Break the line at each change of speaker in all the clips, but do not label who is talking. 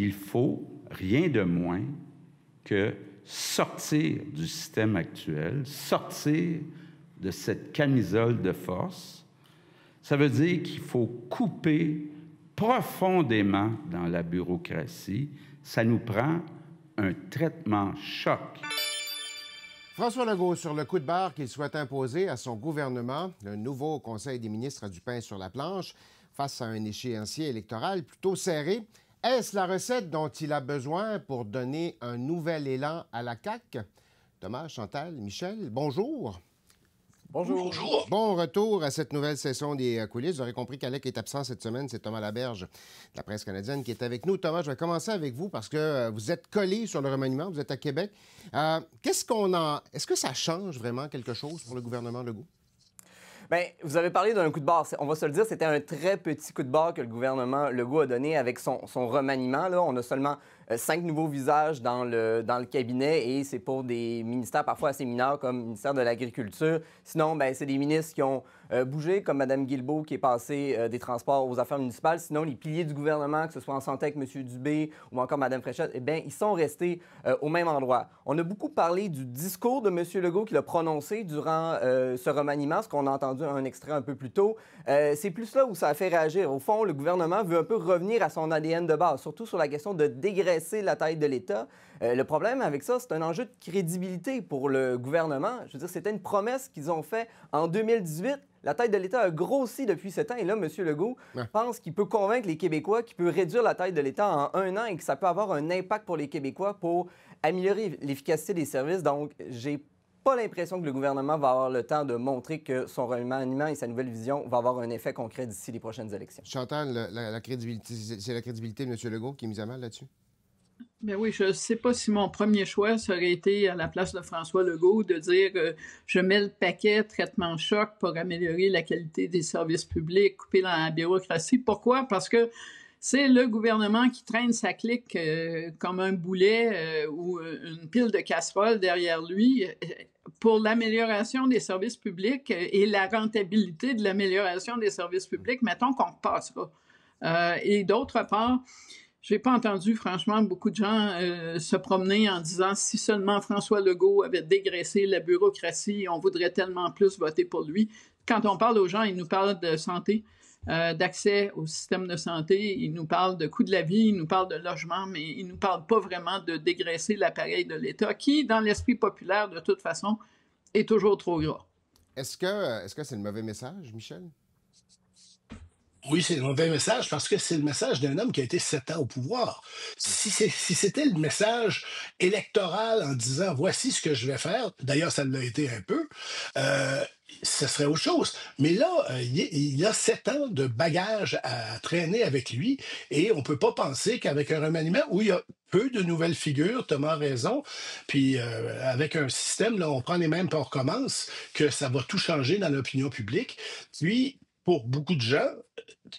il faut rien de moins que sortir du système actuel, sortir de cette camisole de force. Ça veut dire qu'il faut couper profondément dans la bureaucratie. Ça nous prend un traitement choc.
François Legault sur le coup de barre qu'il souhaite imposer à son gouvernement. Le nouveau Conseil des ministres a du pain sur la planche face à un échéancier électoral plutôt serré. Est-ce la recette dont il a besoin pour donner un nouvel élan à la CAQ? Thomas, Chantal, Michel, bonjour.
Bonjour.
Bonjour.
Bon retour à cette nouvelle session des coulisses. Vous aurez compris qu'Alec est absent cette semaine. C'est Thomas Laberge de la presse canadienne qui est avec nous. Thomas, je vais commencer avec vous parce que vous êtes collé sur le remaniement. Vous êtes à Québec. Est-ce que ça change vraiment quelque chose pour le gouvernement Legault?
Bien, vous avez parlé d'un coup de barre. On va se le dire, c'était un très petit coup de barre que le gouvernement Legault a donné avec son remaniement. Là. On a seulement 5 nouveaux visages dans le cabinet et c'est pour des ministères parfois assez mineurs comme le ministère de l'Agriculture. Sinon, bien, c'est des ministres qui ont bougé, comme Mme Guilbeault qui est passée des transports aux affaires municipales. Sinon, les piliers du gouvernement, que ce soit en santé avec M. Dubé ou encore Mme Fréchette, eh bien, ils sont restés au même endroit. On a beaucoup parlé du discours de M. Legault qu'il a prononcé durant ce remaniement, ce qu'on a entendu un extrait un peu plus tôt. C'est plus là où ça a fait réagir. Au fond, le gouvernement veut un peu revenir à son ADN de base, surtout sur la question de dégraisser la taille de l'État. Le problème avec ça, c'est un enjeu de crédibilité pour le gouvernement. Je veux dire, c'était une promesse qu'ils ont faite en 2018. La taille de l'État a grossi depuis 7 ans et là, M. Legault pense qu'il peut convaincre les Québécois qu'il peut réduire la taille de l'État en 1 an et que ça peut avoir un impact pour les Québécois pour améliorer l'efficacité des services. Donc, j'ai pas l'impression que le gouvernement va avoir le temps de montrer que son remaniement et sa nouvelle vision vont avoir un effet concret d'ici les prochaines élections.
Chantal, la crédibilité, c'est la crédibilité de M. Legault qui est mise à mal là-dessus?
Bien oui, je ne sais pas si mon premier choix ça aurait été à la place de François Legault de dire je mets le paquet traitement choc pour améliorer la qualité des services publics, couper la bureaucratie. Pourquoi? Parce que c'est le gouvernement qui traîne sa clique comme un boulet ou une pile de casseroles derrière lui pour l'amélioration des services publics et la rentabilité de l'amélioration des services publics. Mettons qu'on repassera. Et d'autre part, j'ai pas entendu, franchement, beaucoup de gens se promener en disant si seulement François Legault avait dégraissé la bureaucratie, on voudrait tellement plus voter pour lui. Quand on parle aux gens, ils nous parlent de santé, d'accès au système de santé, ils nous parlent de coût de la vie, ils nous parlent de logement, mais ils nous parlent pas vraiment de dégraisser l'appareil de l'État, qui, dans l'esprit populaire, de toute façon, est toujours trop gras.
Est-ce que c'est le mauvais message, Michel?
Oui, c'est le mauvais message parce que c'est le message d'un homme qui a été 7 ans au pouvoir. Si c'était le message électoral en disant voici ce que je vais faire, d'ailleurs ça l'a été un peu, ce serait autre chose. Mais là, il a 7 ans de bagages à traîner avec lui et on peut pas penser qu'avec un remaniement où il y a peu de nouvelles figures, Thomas a raison, puis avec un système, là, on prend les mêmes puis on recommence, que ça va tout changer dans l'opinion publique. Puis, pour beaucoup de gens,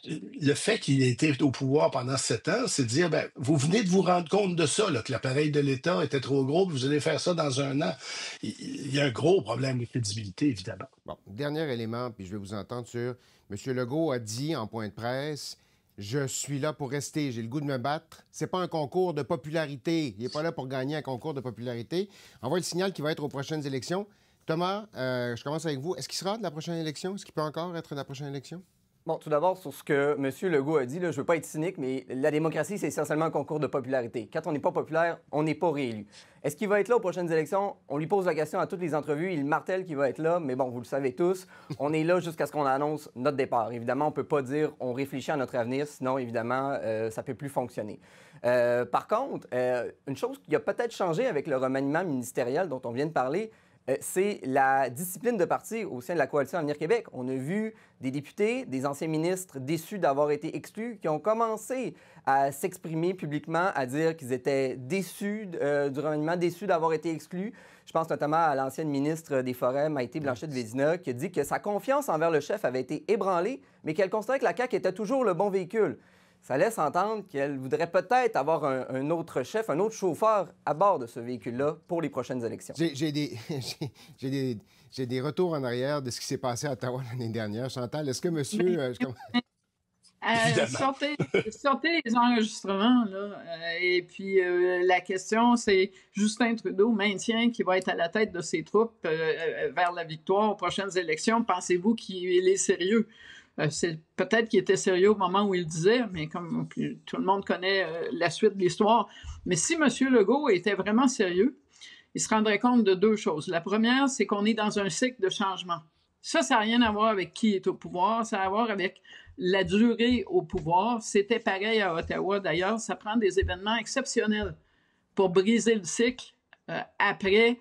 le fait qu'il ait été au pouvoir pendant 7 ans, c'est de dire, ben, vous venez de vous rendre compte de ça, là, que l'appareil de l'État était trop gros, puis vous allez faire ça dans 1 an. Il y a un gros problème de crédibilité, évidemment.
Bon, dernier élément, puis je vais vous entendre sur... M. Legault a dit en point de presse, je suis là pour rester, j'ai le goût de me battre. C'est pas un concours de popularité. Il n'est pas là pour gagner un concours de popularité. Envoie le signal qu'il va être aux prochaines élections. Thomas, je commence avec vous. Est-ce qu'il sera de la prochaine élection? Est-ce qu'il peut encore être de la prochaine élection?
Bon, tout d'abord, sur ce que M. Legault a dit, là, je ne veux pas être cynique, mais la démocratie, c'est essentiellement un concours de popularité. Quand on n'est pas populaire, on n'est pas réélu. Est-ce qu'il va être là aux prochaines élections? On lui pose la question à toutes les entrevues. Il martèle qu'il va être là, mais bon, vous le savez tous, on est là jusqu'à ce qu'on annonce notre départ. Évidemment, on ne peut pas dire on réfléchit à notre avenir, sinon, évidemment, ça ne peut plus fonctionner. Par contre, une chose qui a peut-être changé avec le remaniement ministériel dont on vient de parler, c'est la discipline de parti au sein de la Coalition Avenir Québec. On a vu des députés, des anciens ministres déçus d'avoir été exclus, qui ont commencé à s'exprimer publiquement, à dire qu'ils étaient déçus du remaniement, déçus d'avoir été exclus. Je pense notamment à l'ancienne ministre des Forêts, Maïté Blanchette-Vézina, qui a dit que sa confiance envers le chef avait été ébranlée, mais qu'elle considérait que la CAQ était toujours le bon véhicule. Ça laisse entendre qu'elle voudrait peut-être avoir un autre chef, un autre chauffeur à bord de ce véhicule-là pour les prochaines élections.
J'ai des retours en arrière de ce qui s'est passé à Ottawa l'année dernière. Chantal, est-ce que monsieur...
sortez les enregistrements, là. Et puis, la question, c'est Justin Trudeau maintient qu'il va être à la tête de ses troupes vers la victoire aux prochaines élections. Pensez-vous qu'il est sérieux? C'est peut-être qu'il était sérieux au moment où il le disait, mais comme tout le monde connaît la suite de l'histoire. Mais si M. Legault était vraiment sérieux, il se rendrait compte de deux choses. La première, c'est qu'on est dans un cycle de changement. Ça n'a rien à voir avec qui est au pouvoir, ça a à voir avec la durée au pouvoir. C'était pareil à Ottawa, d'ailleurs. Ça prend des événements exceptionnels pour briser le cycle après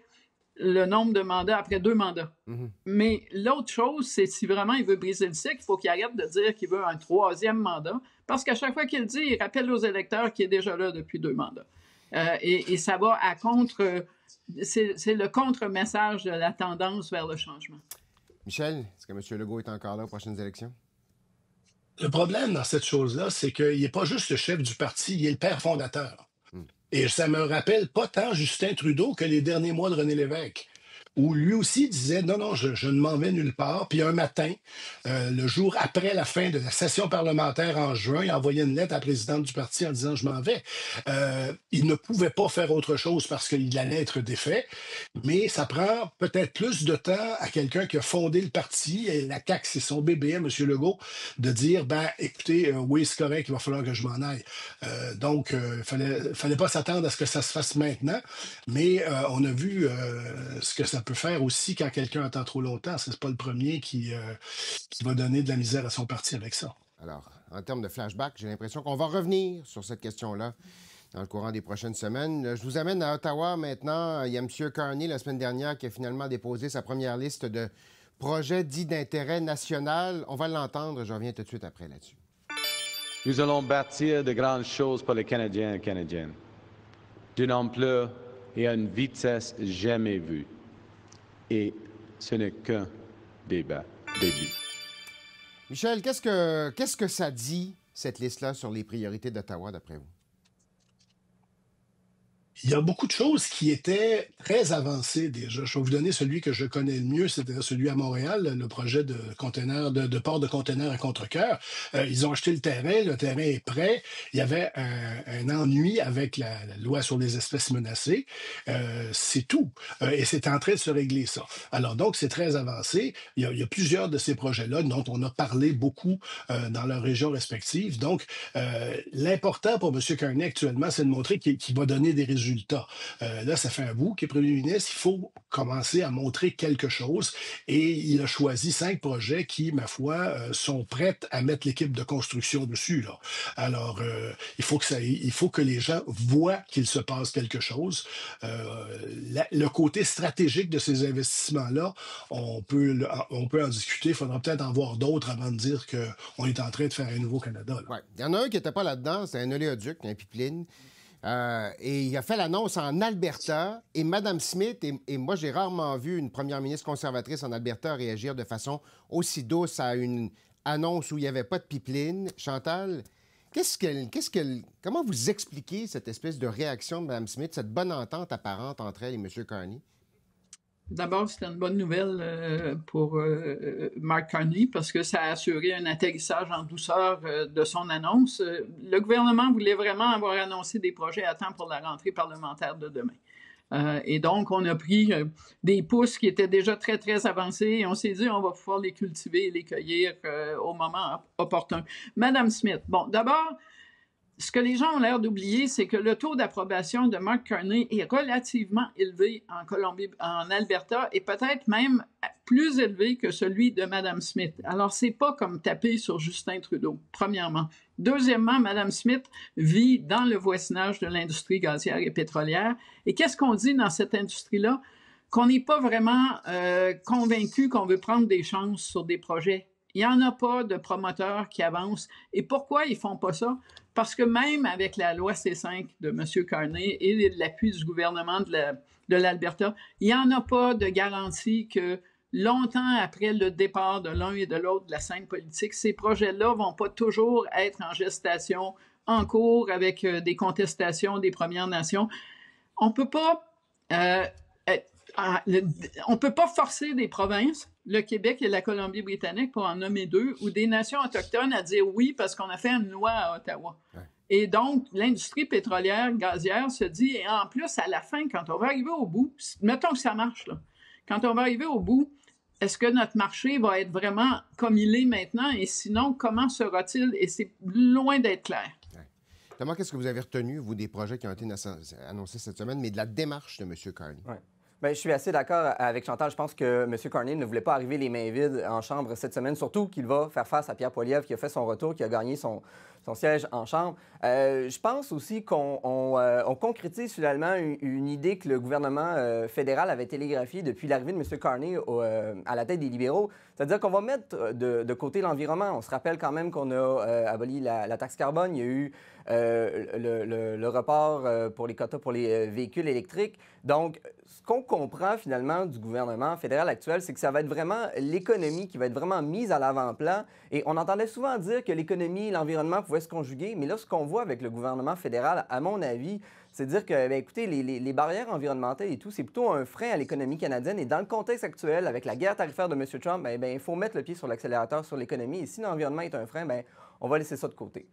le nombre de mandats, après 2 mandats. Mm-hmm. Mais l'autre chose, c'est si vraiment il veut briser le cycle, il faut qu'il arrête de dire qu'il veut un 3e mandat, parce qu'à chaque fois qu'il le dit, il rappelle aux électeurs qu'il est déjà là depuis 2 mandats. Et ça va à contre... C'est le contre-message de la tendance vers le changement.
Michel, est-ce que M. Legault est encore là aux prochaines élections?
Le problème dans cette chose-là, c'est qu'il n'est pas juste le chef du parti, il est le père fondateur. Et ça me rappelle pas tant Justin Trudeau que les derniers mois de René Lévesque, où lui aussi disait non, je ne m'en vais nulle part. Puis un matin, le jour après la fin de la session parlementaire en juin, il a envoyé une lettre à la présidente du parti en disant je m'en vais. Il ne pouvait pas faire autre chose parce qu'il allait être défait, mais ça prend peut-être plus de temps à quelqu'un qui a fondé le parti, et la CAQ, c'est son bébé, M. Legault, de dire écoutez, oui, c'est correct, il va falloir que je m'en aille. Donc, il fallait pas s'attendre à ce que ça se fasse maintenant, mais on a vu ce que ça peut faire aussi quand quelqu'un attend trop longtemps. C'est pas le premier qui va donner de la misère à son parti avec ça.
Alors, en termes de flashback, j'ai l'impression qu'on va revenir sur cette question-là dans le courant des prochaines semaines. Je vous amène à Ottawa maintenant. Il y a M. Carney, la semaine dernière, qui a finalement déposé sa première liste de projets dits d'intérêt national. On va l'entendre. Je reviens tout de suite après là-dessus.
Nous allons bâtir de grandes choses pour les Canadiens et Canadiennes, d'une ampleur et à une vitesse jamais vue. Et ce n'est qu'un début.
Michel, qu'est-ce que ça dit, cette liste-là, sur les priorités d'Ottawa, d'après vous?
Il y a beaucoup de choses qui étaient très avancées déjà. Je vais vous donner celui que je connais le mieux, c'est-à-dire celui à Montréal, le projet de conteneurs, de port de conteneurs à Contrecœur. Ils ont acheté le terrain est prêt. Il y avait un ennui avec la loi sur les espèces menacées. C'est tout. Et c'est en train de se régler ça. Alors donc, c'est très avancé. Il y a plusieurs de ces projets-là dont on a parlé beaucoup dans leurs régions respectives. Donc, l'important pour M. Carney actuellement, c'est de montrer qu'il va donner des résultats. Là, ça fait un bout qu'il est premier ministre. Il faut commencer à montrer quelque chose. Et il a choisi 5 projets qui, ma foi, sont prêts à mettre l'équipe de construction dessus. Là. Alors, il faut que les gens voient qu'il se passe quelque chose. Le côté stratégique de ces investissements-là, on peut en discuter. Il faudra peut-être en voir d'autres avant de dire qu'on est en train de faire un nouveau Canada.
Ouais. Il y en a un qui n'était pas là-dedans, c'est un oléoduc, un pipeline. Et il a fait l'annonce en Alberta. Et Mme Smith, et moi, j'ai rarement vu une première ministre conservatrice en Alberta réagir de façon aussi douce à une annonce où il n'y avait pas de pipeline. Chantal, comment vous expliquez cette espèce de réaction de Mme Smith, cette bonne entente apparente entre elle et M. Carney?
D'abord, c'était une bonne nouvelle pour Mark Carney parce que ça a assuré un atterrissage en douceur de son annonce. Le gouvernement voulait vraiment avoir annoncé des projets à temps pour la rentrée parlementaire de demain. Et donc, on a pris des pousses qui étaient déjà très, très avancés et on s'est dit on va pouvoir les cultiver et les cueillir au moment opportun. Madame Smith, bon, d'abord, ce que les gens ont l'air d'oublier, c'est que le taux d'approbation de Mark Carney est relativement élevé en Alberta et peut-être même plus élevé que celui de Mme Smith. Alors, c'est pas comme taper sur Justin Trudeau, premièrement. Deuxièmement, Mme Smith vit dans le voisinage de l'industrie gazière et pétrolière. Et qu'est-ce qu'on dit dans cette industrie-là? Qu'on n'est pas vraiment convaincu qu'on veut prendre des chances sur des projets. Il n'y en a pas de promoteurs qui avancent. Et pourquoi ils ne font pas ça? Parce que même avec la loi C5 de M. Carney et l'appui du gouvernement de l'Alberta, il n'y en a pas de garantie que longtemps après le départ de l'un et de l'autre de la scène politique, ces projets-là ne vont pas toujours être en gestation, en cours, avec des contestations des Premières Nations. On ne peut pas On ne peut pas forcer des provinces, le Québec et la Colombie-Britannique, pour en nommer deux, ou des nations autochtones à dire oui parce qu'on a fait une loi à Ottawa. Ouais. Et donc, l'industrie pétrolière, gazière se dit, et en plus, à la fin, quand on va arriver au bout, mettons que ça marche, là, quand on va arriver au bout, est-ce que notre marché va être vraiment comme il est maintenant? Et sinon, comment sera-t-il? Et c'est loin d'être clair.
Ouais. Thomas, qu'est-ce que vous avez retenu, vous, des projets qui ont été annoncés cette semaine, mais de la démarche de M. Carney?
Ouais. Bien, je suis assez d'accord avec Chantal. Je pense que M. Carney ne voulait pas arriver les mains vides en Chambre cette semaine, surtout qu'il va faire face à Pierre Poilievre, qui a fait son retour, qui a gagné son siège en Chambre. Je pense aussi qu'on concrétise finalement une idée que le gouvernement fédéral avait télégraphiée depuis l'arrivée de M. Carney à la tête des libéraux. C'est-à-dire qu'on va mettre de côté l'environnement. On se rappelle quand même qu'on a aboli la taxe carbone. Il y a eu le report pour les quotas pour les véhicules électriques. Donc, ce qu'on comprend finalement du gouvernement fédéral actuel, c'est que ça va être vraiment l'économie qui va être vraiment mise à l'avant-plan. Et on entendait souvent dire que l'économie et l'environnement pouvaient se conjuguer, mais là, ce qu'on voit avec le gouvernement fédéral, à mon avis, c'est dire que, bien, écoutez, les barrières environnementales et tout, c'est plutôt un frein à l'économie canadienne. Et dans le contexte actuel, avec la guerre tarifaire de M. Trump, bien, il faut mettre le pied sur l'accélérateur sur l'économie. Et si l'environnement est un frein, bien, on va laisser ça de côté.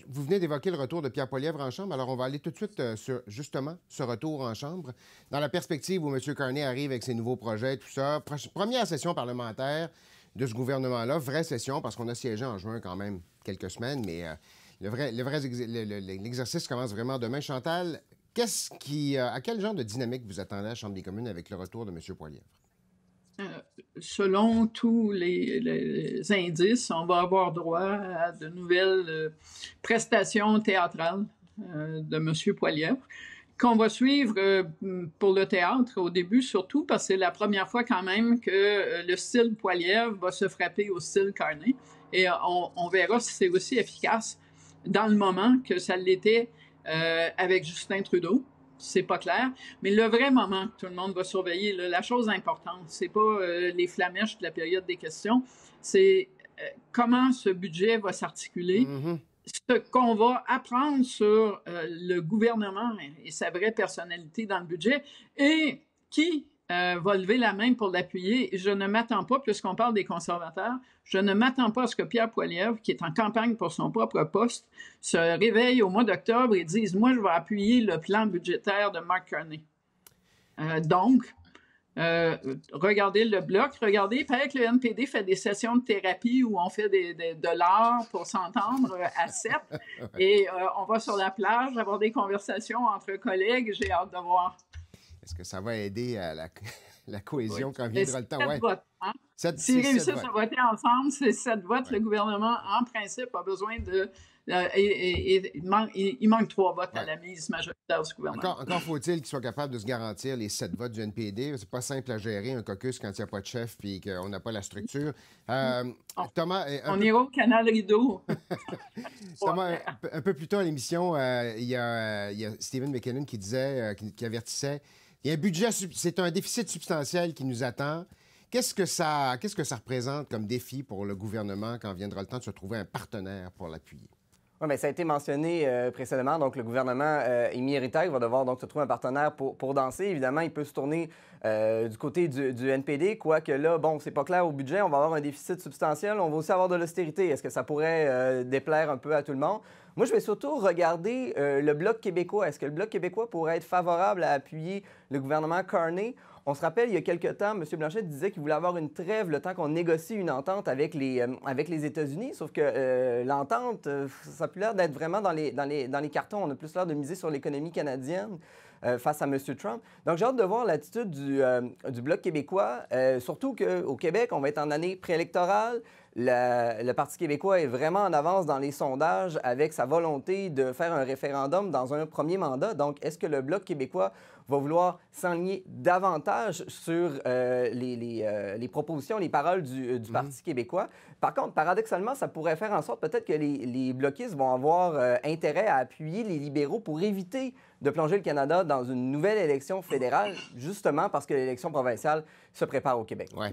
Vous venez d'évoquer le retour de Pierre Poilievre en Chambre, alors on va aller tout de suite sur, justement, ce retour en Chambre. Dans la perspective où M. Carney arrive avec ses nouveaux projets, tout ça, première session parlementaire de ce gouvernement-là, vraie session, parce qu'on a siégé en juin quand même quelques semaines, mais l'exercice commence vraiment demain. Chantal, à quel genre de dynamique vous attendez à la Chambre des communes avec le retour de M. Poilievre?
Selon tous les indices, on va avoir droit à de nouvelles prestations théâtrales de M. Poilievre, qu'on va suivre pour le théâtre au début, surtout parce que c'est la première fois quand même que le style Poilievre va se frapper au style Carney. Et on verra si c'est aussi efficace dans le moment que ça l'était avec Justin Trudeau. C'est pas clair, mais le vrai moment que tout le monde va surveiller, là, la chose importante, c'est pas les flamèches de la période des questions, c'est comment ce budget va s'articuler, ce qu'on va apprendre sur le gouvernement et sa vraie personnalité dans le budget, et qui va lever la main pour l'appuyer. Je ne m'attends pas, puisqu'on parle des conservateurs, je ne m'attends pas à ce que Pierre Poilievre, qui est en campagne pour son propre poste, se réveille au mois d'octobre et dise « Moi, je vais appuyer le plan budgétaire de Mark Carney. » Regardez le Bloc, regardez, il paraît que le NPD fait des sessions de thérapie où on fait de l'art pour s'entendre à 7, et on va sur la plage avoir des conversations entre collègues, j'ai hâte de voir.
Est-ce que ça va aider à la cohésion quand viendra le temps?
Ouais. Votes, hein? S'ils réussissent à voter ensemble, c'est 7 votes. Ouais. Le gouvernement, en principe, a besoin de... il manque 3 votes à la mise majoritaire du gouvernement.
Encore faut-il qu'ils soient capables de se garantir les 7 votes du NPD. C'est pas simple à gérer un caucus quand il n'y a pas de chef et qu'on n'a pas la structure. Thomas...
On ira au canal Rideau.
Thomas, un peu plus tôt à l'émission, il y a Stephen McKinnon qui disait, qui avertissait, il y a un budget, c'est un déficit substantiel qui nous attend. Qu'est-ce que ça représente comme défi pour le gouvernement quand viendra le temps de se trouver un partenaire pour l'appuyer?
Oui, bien, ça a été mentionné précédemment. Donc, le gouvernement éméritaire va devoir donc se trouver un partenaire pour danser. Évidemment, il peut se tourner du côté du NPD, quoique là, bon, c'est pas clair au budget. On va avoir un déficit substantiel. On va aussi avoir de l'austérité. Est-ce que ça pourrait déplaire un peu à tout le monde? Moi, je vais surtout regarder le Bloc québécois. Est-ce que le Bloc québécois pourrait être favorable à appuyer le gouvernement Carney? On se rappelle, il y a quelque temps, M. Blanchet disait qu'il voulait avoir une trêve le temps qu'on négocie une entente avec les États-Unis, sauf que l'entente, ça a plus l'air d'être vraiment dans les cartons. On a plus l'air de miser sur l'économie canadienne face à M. Trump. Donc, j'ai hâte de voir l'attitude du Bloc québécois, surtout qu'au Québec, on va être en année préélectorale. Le Parti québécois est vraiment en avance dans les sondages avec sa volonté de faire un référendum dans un premier mandat. Donc, est-ce que le Bloc québécois va vouloir s'enligner davantage sur les propositions, les paroles du Parti québécois? Par contre, paradoxalement, ça pourrait faire en sorte peut-être que les bloquistes vont avoir intérêt à appuyer les libéraux pour éviter de plonger le Canada dans une nouvelle élection fédérale, justement parce que l'élection provinciale se prépare au Québec.
Oui.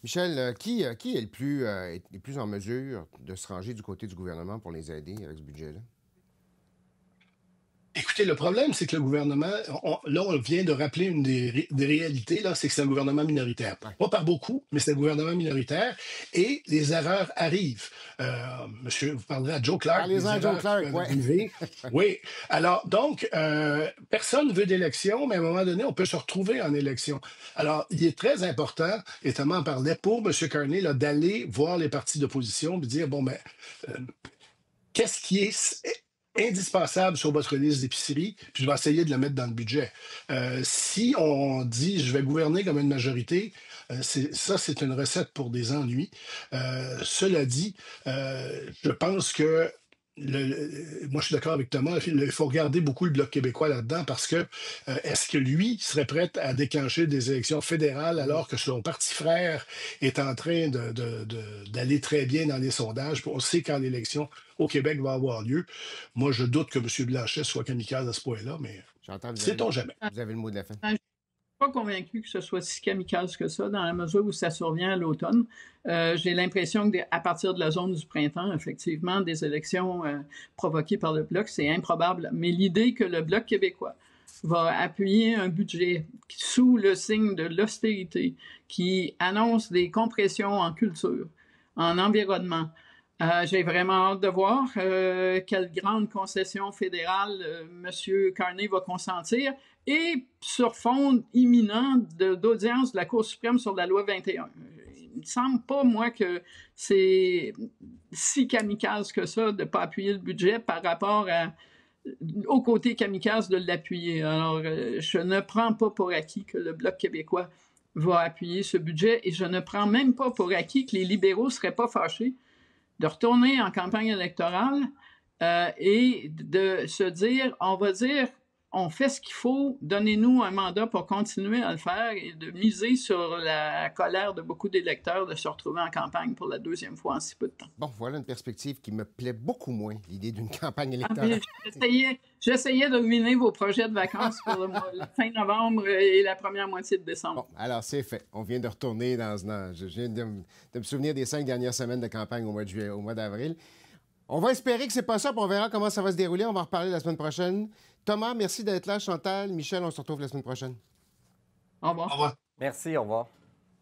Michel, qui est le plus en mesure de se ranger du côté du gouvernement pour les aider avec ce budget-là?
Écoutez, le problème, c'est que le gouvernement, là, on vient de rappeler une des réalités, là, c'est que c'est un gouvernement minoritaire. Pas par beaucoup, mais c'est un gouvernement minoritaire et les erreurs arrivent. Monsieur, vous parlerez à Joe Clark.
Parlez-en à Joe Clark,
oui. Oui. Alors, donc, personne ne veut d'élection, mais à un moment donné, on peut se retrouver en élection. Alors, il est très important, et Thomas en parlait, pour M. Carney, là, d'aller voir les partis d'opposition et dire, bon, ben, qu'est-ce qui est indispensable sur votre liste d'épicerie, puis je vais essayer de le mettre dans le budget. Si on dit je vais gouverner comme une majorité, c'est une recette pour des ennuis. Cela dit, je pense que moi, je suis d'accord avec Thomas. Il faut regarder beaucoup le Bloc québécois là-dedans parce que est-ce que lui serait prêt à déclencher des élections fédérales alors que son parti frère est en train d'aller très bien dans les sondages? On sait quand l'élection au Québec va avoir lieu. Moi, je doute que M. Blanchet soit kamikaze à ce point-là, mais sait-on jamais.
Vous avez le mot de la fin.
Je ne suis pas convaincu que ce soit si kamikaze que ça, dans la mesure où ça survient à l'automne. J'ai l'impression qu'à partir de la zone du printemps, effectivement, des élections provoquées par le Bloc, c'est improbable. Mais l'idée que le Bloc québécois va appuyer un budget sous le signe de l'austérité, qui annonce des compressions en culture, en environnement, j'ai vraiment hâte de voir quelle grande concession fédérale M. Carney va consentir et sur fond imminent d'audience de la Cour suprême sur la loi 21. Il me semble pas, moi, que c'est si kamikaze que ça de ne pas appuyer le budget par rapport au côté kamikaze de l'appuyer. Alors, je ne prends pas pour acquis que le Bloc québécois va appuyer ce budget et je ne prends même pas pour acquis que les libéraux ne seraient pas fâchés de retourner en campagne électorale et de se dire, on fait ce qu'il faut, donnez-nous un mandat pour continuer à le faire et de miser sur la colère de beaucoup d'électeurs de se retrouver en campagne pour la deuxième fois en si peu de temps.
Bon, voilà une perspective qui me plaît beaucoup moins, l'idée d'une campagne électorale.
J'essayais de ruiner vos projets de vacances pour le fin novembre et la première moitié de décembre.
Bon, alors c'est fait. On vient de retourner dans un an. Je viens de me souvenir des 5 dernières semaines de campagne au mois de juillet, au mois d'avril. On va espérer que c'est pas ça, puis on verra comment ça va se dérouler. On va en reparler la semaine prochaine. Thomas, merci d'être là. Chantal, Michel, on se retrouve la semaine prochaine.
Au revoir.
Au revoir.
Merci, au revoir.